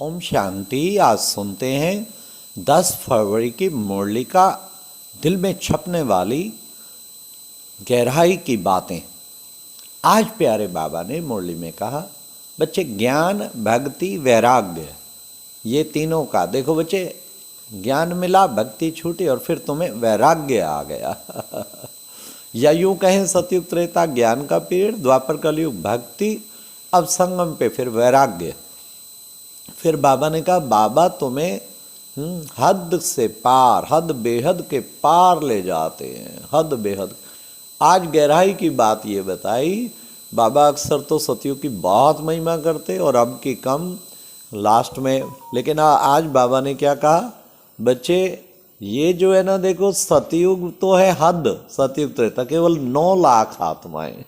ओम शांति। आज सुनते हैं 10 फरवरी की मुरली का दिल में छपने वाली गहराई की बातें। आज प्यारे बाबा ने मुरली में कहा, बच्चे ज्ञान, भक्ति, वैराग्य, ये तीनों का देखो बच्चे, ज्ञान मिला, भक्ति छूटी और फिर तुम्हें वैराग्य आ गया। या यूं कहें सतयुग त्रेता ज्ञान का पीरियड, द्वापर कलयुग भक्ति, अब संगम पे फिर वैराग्य। फिर बाबा ने कहा, बाबा तुम्हें हद से पार, हद बेहद के पार ले जाते हैं, हद बेहद। आज गहराई की बात ये बताई। बाबा अक्सर तो सतयुग की बहुत महिमा करते और अब की कम लास्ट में, लेकिन आज बाबा ने क्या कहा, बच्चे ये जो है ना, देखो सतयुग तो है हद, सतयुग त्रेता केवल 9 लाख आत्माएं।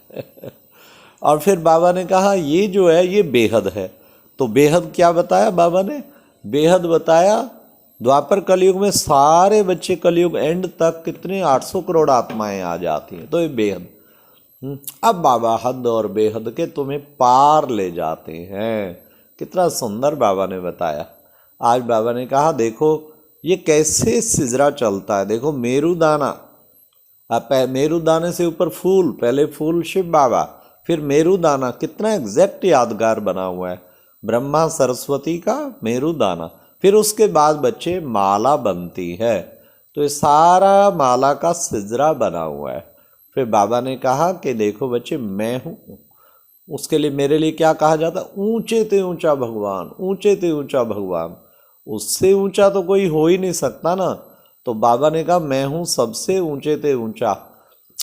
और फिर बाबा ने कहा ये जो है ये बेहद है। तो बेहद क्या बताया बाबा ने? बेहद बताया द्वापर कलयुग में सारे बच्चे कलयुग एंड तक कितने 800 करोड़ आत्माएं आ जाती हैं, तो ये बेहद। अब बाबा हद और बेहद के तुम्हें पार ले जाते हैं। कितना सुंदर बाबा ने बताया। आज बाबा ने कहा देखो ये कैसे सिजरा चलता है। देखो मेरुदाना, मेरुदाने से ऊपर फूल, पहले फूल शिव बाबा, फिर मेरुदाना, कितना एग्जैक्ट यादगार बना हुआ है। ब्रह्मा सरस्वती का मेरुदाना, फिर उसके बाद बच्चे माला बनती है। तो ये सारा माला का सिजरा बना हुआ है। फिर बाबा ने कहा कि देखो बच्चे मैं हूँ, उसके लिए मेरे लिए क्या कहा जाता, ऊंचे ते ऊंचा भगवान, ऊंचे ते ऊंचा भगवान, उससे ऊंचा तो कोई हो ही नहीं सकता ना। तो बाबा ने कहा मैं हूँ सबसे ऊंचे ते ऊंचा।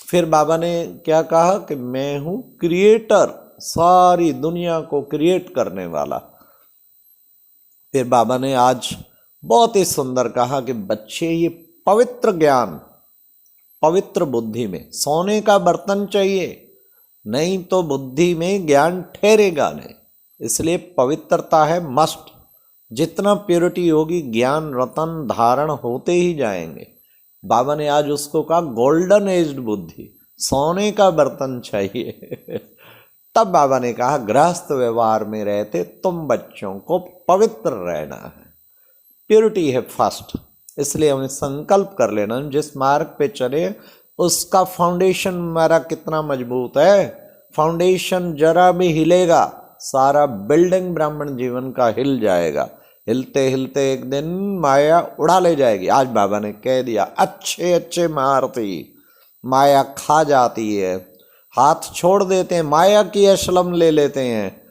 फिर बाबा ने क्या कहा कि मैं हूँ क्रिएटर, सारी दुनिया को क्रिएट करने वाला। फिर बाबा ने आज बहुत ही सुंदर कहा कि बच्चे ये पवित्र ज्ञान, पवित्र बुद्धि में, सोने का बर्तन चाहिए, नहीं तो बुद्धि में ज्ञान ठहरेगा नहीं। इसलिए पवित्रता है मस्ट। जितना प्योरिटी होगी ज्ञान रतन धारण होते ही जाएंगे। बाबा ने आज उसको कहा गोल्डन एज्ड बुद्धि, सोने का बर्तन चाहिए। तब बाबा ने कहा गृहस्थ व्यवहार में रहते तुम बच्चों को पवित्र रहना है, प्योरिटी है फर्स्ट। इसलिए हमें संकल्प कर लेना, जिस मार्ग पे चले उसका फाउंडेशन हमारा कितना मजबूत है। फाउंडेशन जरा भी हिलेगा सारा बिल्डिंग ब्राह्मण जीवन का हिल जाएगा। हिलते हिलते एक दिन माया उड़ा ले जाएगी। आज बाबा ने कह दिया अच्छे अच्छे महारथी माया खा जाती है, हाथ छोड़ देते हैं, माया की असलम ले लेते हैं।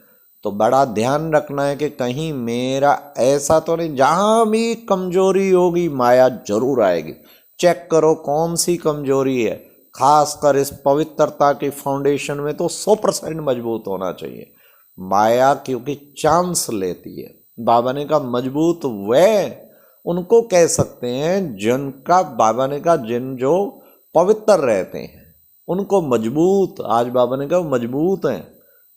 तो बड़ा ध्यान रखना है कि कहीं मेरा ऐसा तो नहीं, जहां भी कमजोरी होगी माया जरूर आएगी। चेक करो कौन सी कमजोरी है। खासकर इस पवित्रता की फाउंडेशन में तो 100% मजबूत होना चाहिए। माया क्योंकि चांस लेती है। बाबा ने कहा मजबूत वे उनको कह सकते हैं जिनका, बाबा ने कहा जिन जो पवित्र रहते हैं उनको मजबूत। आज बाबा ने कहा मजबूत हैं,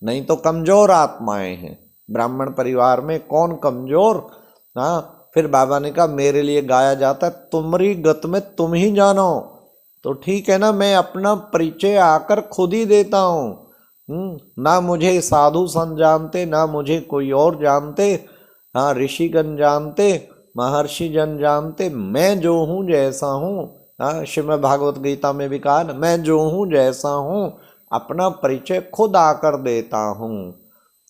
नहीं तो कमजोर आत्माएं हैं। ब्राह्मण परिवार में कौन कमजोर? हाँ। फिर बाबा ने कहा मेरे लिए गाया जाता है तुम्हारी गत में तुम ही जानो। तो ठीक है ना, मैं अपना परिचय आकर खुद ही देता हूँ। ना मुझे साधु संत जानते, ना मुझे कोई और जानते, हाँ ऋषिगण जानते, महर्षि जन जानते। मैं जो हूँ जैसा हूँ, हाँ श्रीमद् भागवत गीता में भी कहा ना, मैं जो हूँ जैसा हूँ अपना परिचय खुद आकर देता हूँ।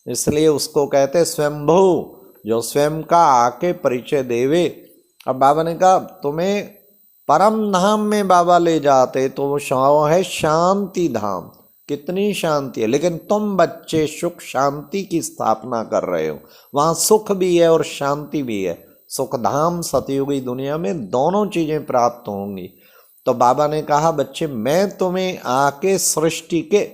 इसलिए उसको कहते स्वयंभू, जो स्वयं का आके परिचय देवे। अब बाबा ने कहा तुम्हें परम धाम में बाबा ले जाते तो वो है शांति धाम। कितनी शांति है, लेकिन तुम बच्चे सुख शांति की स्थापना कर रहे हो। वहाँ सुख भी है और शांति भी है। सुख धाम सतयुगी दुनिया में दोनों चीजें प्राप्त होंगी। तो बाबा ने कहा बच्चे मैं तुम्हें आके सृष्टि के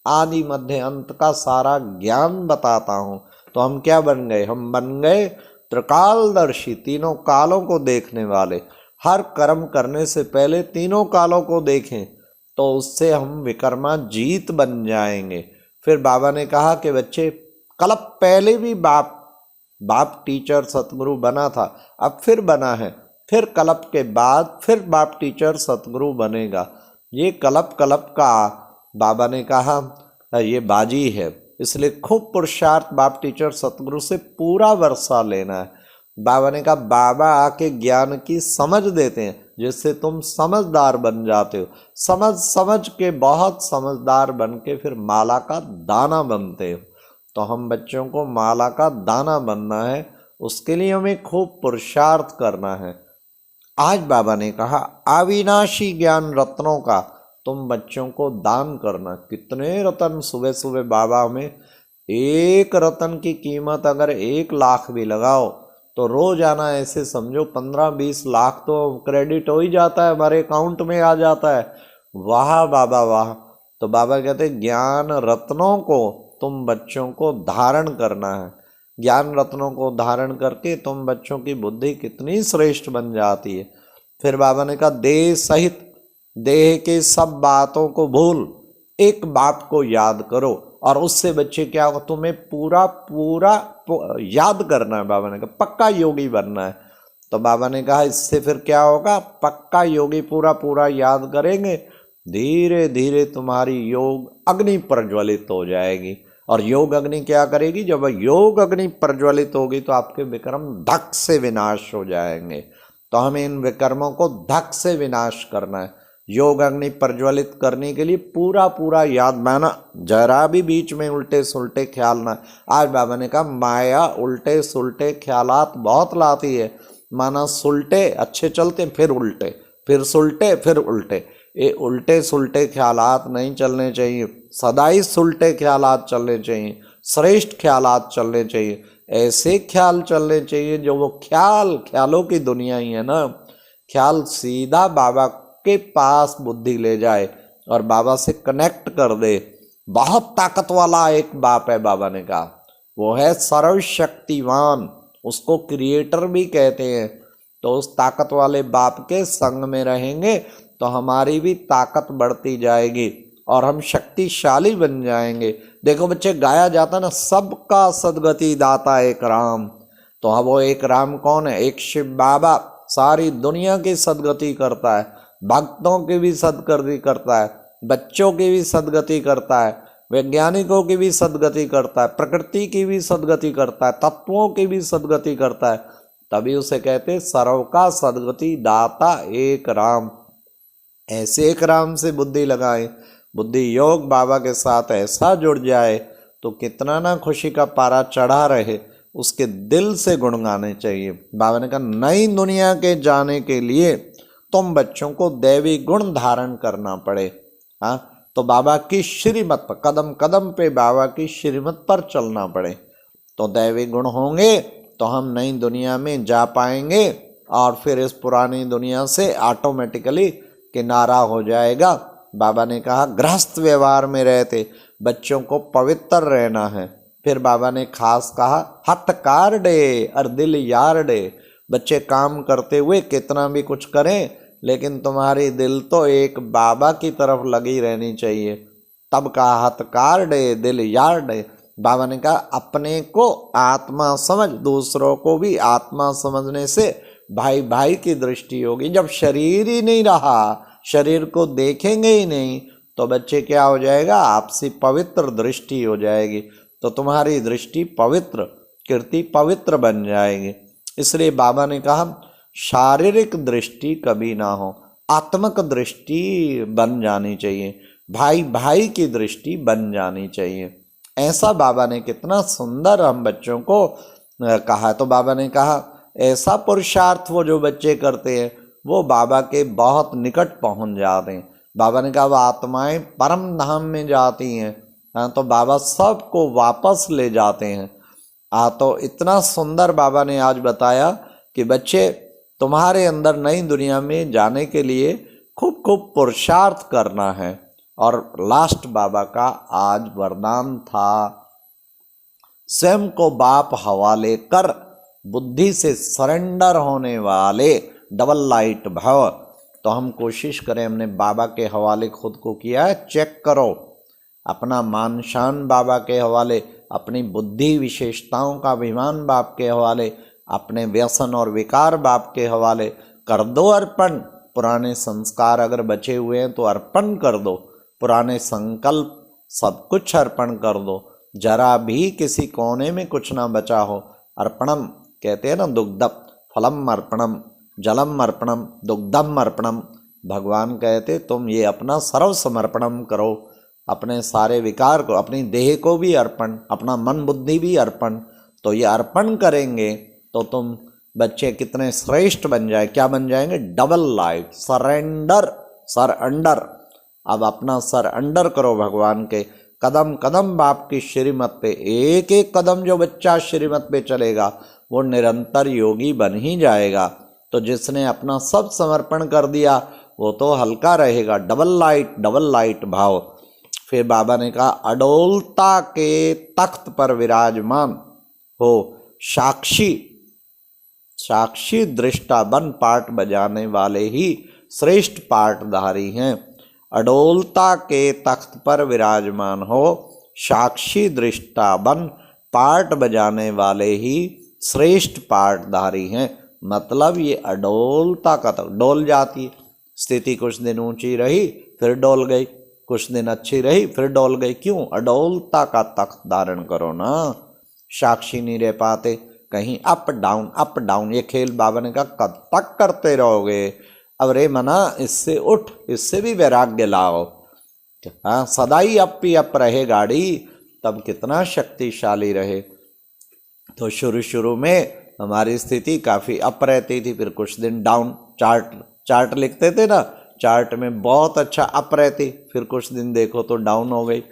आदि मध्य अंत का सारा ज्ञान बताता हूँ। तो हम क्या बन गए? हम बन गए त्रिकालदर्शी, तीनों कालों को देखने वाले। हर कर्म करने से पहले तीनों कालों को देखें तो उससे हम विकर्मा जीत बन जाएंगे। फिर बाबा ने कहा कि बच्चे कल्प पहले भी बाप टीचर सतगुरु बना था, अब फिर बना है, फिर कल्प के बाद फिर बाप टीचर सतगुरु बनेगा। ये कल्प का बाबा ने कहा ये बाजी है। इसलिए खूब पुरुषार्थ बाप टीचर सतगुरु से पूरा वर्षा लेना है। बाबा ने कहा बाबा आके ज्ञान की समझ देते हैं जिससे तुम समझदार बन जाते हो, समझ समझ के बहुत समझदार बन के फिर माला का दाना बनते हो। तो हम बच्चों को माला का दाना बनना है, उसके लिए हमें खूब पुरुषार्थ करना है। आज बाबा ने कहा अविनाशी ज्ञान रत्नों का तुम बच्चों को दान करना। कितने रत्न सुबह सुबह बाबा हमें, एक रत्न की कीमत अगर 1 लाख भी लगाओ तो रोजाना ऐसे समझो 15-20 लाख तो क्रेडिट हो ही जाता है, हमारे अकाउंट में आ जाता है। वाह बाबा वाह। तो बाबा कहते ज्ञान रत्नों को तुम बच्चों को धारण करना है। ज्ञान रत्नों को धारण करके तुम बच्चों की बुद्धि कितनी श्रेष्ठ बन जाती है। फिर बाबा ने कहा देह सहित देह के सब बातों को भूल एक बात को याद करो, और उससे बच्चे क्या होगा, तुम्हें पूरा पूरा याद करना है। बाबा ने कहा पक्का योगी बनना है। तो बाबा ने कहा इससे फिर क्या होगा, पक्का योगी पूरा पूरा याद करेंगे, धीरे धीरे तुम्हारी योग अग्नि प्रज्वलित हो जाएगी। और योग अग्नि क्या करेगी, जब योग अग्नि प्रज्वलित होगी तो आपके विक्रम धक से विनाश हो जाएंगे। तो हमें इन विक्रमों को धक से विनाश करना है। योग अग्नि प्रज्वलित करने के लिए पूरा पूरा याद, माना जरा भी बीच में उल्टे सुलटे ख्याल ना। आज बाबा ने कहा माया उल्टे सुलटे ख्यालात बहुत लाती है। माना सुलटे अच्छे चलते फिर उल्टे, फिर सुलटे फिर उल्टे। ये उल्टे सुलटे ख्यालात नहीं चलने चाहिए, सदा ही सुलटे ख्यालात चलने चाहिए, श्रेष्ठ ख्यालात चलने चाहिए। ऐसे ख्याल चलने चाहिए जो वो ख्यालों की दुनिया ही है ना, ख्याल सीधा बाबा के पास बुद्धि ले जाए और बाबा से कनेक्ट कर दे। बहुत ताकत वाला एक बाप है बाबा ने कहा, वो है सर्वशक्तिवान, उसको क्रिएटर भी कहते हैं। तो उस ताकत वाले बाप के संग में रहेंगे तो हमारी भी ताकत बढ़ती जाएगी और हम शक्तिशाली बन जाएंगे। देखो बच्चे गाया जाता ना, सबका सदगति दाता एक राम। तो वो एक राम कौन है, एक शिव बाबा सारी दुनिया की सदगति करता है, भक्तों की भी सदगति करता है, बच्चों की भी सदगति करता है, वैज्ञानिकों की भी सदगति करता है, प्रकृति की भी सदगति करता है, तत्वों की भी सदगति करता है। तभी उसे कहते सर्व का सदगति दाता एक राम। ऐसे एक राम से बुद्धि लगाए, बुद्धि योग बाबा के साथ ऐसा जुड़ जाए तो कितना ना खुशी का पारा चढ़ा रहे, उसके दिल से गुण गाने चाहिए। बाबा ने कहा नई दुनिया के जाने के लिए तुम बच्चों को दैवी गुण धारण करना पड़े। हाँ, तो बाबा की श्रीमत पर कदम कदम पे बाबा की श्रीमत पर चलना पड़े। तो दैवी गुण होंगे तो हम नई दुनिया में जा पाएंगे और फिर इस पुरानी दुनिया से ऑटोमेटिकली किनारा हो जाएगा। बाबा ने कहा गृहस्थ व्यवहार में रहते बच्चों को पवित्र रहना है। फिर बाबा ने खास कहा हथ कार डे और दिल यार डे। बच्चे काम करते हुए कितना भी कुछ करें लेकिन तुम्हारी दिल तो एक बाबा की तरफ लगी रहनी चाहिए। तब कहा हथ कार डे दिल यार डे। बाबा ने कहा अपने को आत्मा समझ, दूसरों को भी आत्मा समझने से भाई भाई की दृष्टि होगी। जब शरीर ही नहीं रहा, शरीर को देखेंगे ही नहीं तो बच्चे क्या हो जाएगा, आपसी पवित्र दृष्टि हो जाएगी। तो तुम्हारी दृष्टि पवित्र, कीर्ति पवित्र बन जाएगी। इसलिए बाबा ने कहा शारीरिक दृष्टि कभी ना हो, आत्मक दृष्टि बन जानी चाहिए, भाई भाई की दृष्टि बन जानी चाहिए। ऐसा बाबा ने कितना सुंदर हम बच्चों को कहा। तो बाबा ने कहा ऐसा पुरुषार्थ वो जो बच्चे करते हैं वो बाबा के बहुत निकट पहुंच जाते हैं। बाबा ने कहा वो आत्माएं परम धाम में जाती हैं। हाँ, तो बाबा सबको वापस ले जाते हैं। तो इतना सुंदर बाबा ने आज बताया कि बच्चे तुम्हारे अंदर नई दुनिया में जाने के लिए खूब खूब पुरुषार्थ करना है। और लास्ट बाबा का आज वरदान था स्वयं को बाप हवाले कर बुद्धि से सरेंडर होने वाले डबल लाइट भव। तो हम कोशिश करें, हमने बाबा के हवाले खुद को किया है, चेक करो अपना मान शान बाबा के हवाले, अपनी बुद्धि विशेषताओं का अभिमान बाप के हवाले, अपने व्यसन और विकार बाप के हवाले कर दो अर्पण। पुराने संस्कार अगर बचे हुए हैं तो अर्पण कर दो, पुराने संकल्प सब कुछ अर्पण कर दो। जरा भी किसी कोने में कुछ ना बचा हो। अर्पणम कहते हैं ना, दुग्धम फलम अर्पणम जलम अर्पणम दुग्धम अर्पणम। भगवान कहते तुम ये अपना सर्व समर्पणम करो, अपने सारे विकार को, अपनी देह को भी अर्पण, अपना मन बुद्धि भी अर्पण। तो ये अर्पण करेंगे तो तुम बच्चे कितने श्रेष्ठ बन जाए, क्या बन जाएंगे, double light, surrender, sir under. अब अपना सर अंडर करो भगवान के, कदम कदम बाप की श्रीमत पे, एक एक कदम जो बच्चा श्रीमत पे चलेगा वो निरंतर योगी बन ही जाएगा। तो जिसने अपना सब समर्पण कर दिया वो तो हल्का रहेगा, डबल लाइट भाव। फिर बाबा ने कहा अडोलता के तख्त पर विराजमान हो, साक्षी साक्षी दृष्टा बन पाठ बजाने वाले ही श्रेष्ठ पाठधारी हैं। अडोलता के तख्त पर विराजमान हो, साक्षी दृष्टा बन पाठ बजाने वाले ही श्रेष्ठ पाठधारी हैं। मतलब ये अडोलता का, तो डोल जाती है स्थिति, कुछ दिन ऊंची रही फिर डोल गई, कुछ दिन अच्छी रही फिर डोल गई। क्यों? अडोलता का तख्त धारण करो ना, साक्षी नहीं रह पाते, कहीं अप डाउन। ये खेल बाबा ने कहा कब तक करते रहोगे। अब रे मना इससे उठ, इससे भी वैराग्य लाओ। हाँ, सदा ही अप ही अप रहे गाड़ी, तब कितना शक्तिशाली रहे। तो शुरू में हमारी स्थिति काफ़ी अप रहती थी, फिर कुछ दिन डाउन। चार्ट लिखते थे ना, चार्ट में बहुत अच्छा अप रहती, फिर कुछ दिन देखो तो डाउन हो गई।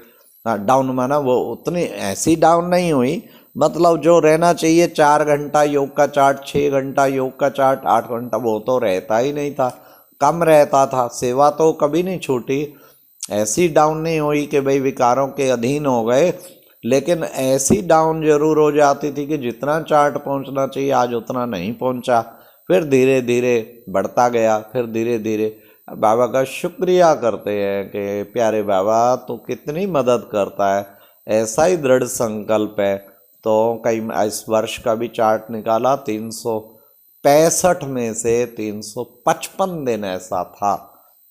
हाँ, डाउन माना वो उतनी ऐसी डाउन नहीं हुई, मतलब जो रहना चाहिए 4 घंटा योग का चार्ट, 6 घंटा योग का चार्ट, 8 घंटा, वो तो रहता ही नहीं था, कम रहता था। सेवा तो कभी नहीं छूटी, ऐसी डाउन नहीं हुई कि भाई विकारों के अधीन हो गए, लेकिन ऐसी डाउन जरूर हो जाती थी कि जितना चार्ट पहुंचना चाहिए आज उतना नहीं पहुंचा। फिर धीरे धीरे बढ़ता गया, फिर धीरे धीरे बाबा का शुक्रिया करते हैं कि प्यारे बाबा तो कितनी मदद करता है, ऐसा ही दृढ़ संकल्प है। तो कई इस वर्ष का भी चार्ट निकाला, 365 में से 355 दिन ऐसा था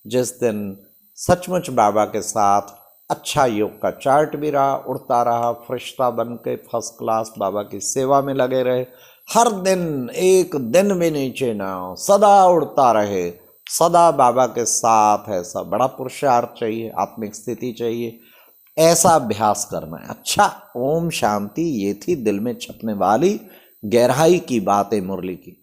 जिस दिन सचमुच बाबा के साथ अच्छा योग का चार्ट भी रहा, उड़ता रहा, फरिश्ता बन के फर्स्ट क्लास बाबा की सेवा में लगे रहे। हर दिन एक दिन भी नीचे ना हो, सदा उड़ता रहे, सदा बाबा के साथ। ऐसा बड़ा पुरुषार्थ चाहिए, आत्मिक स्थिति चाहिए, ऐसा अभ्यास करना है। अच्छा, ओम शांति। ये थी दिल में छपने वाली गहराई की बातें मुरली की।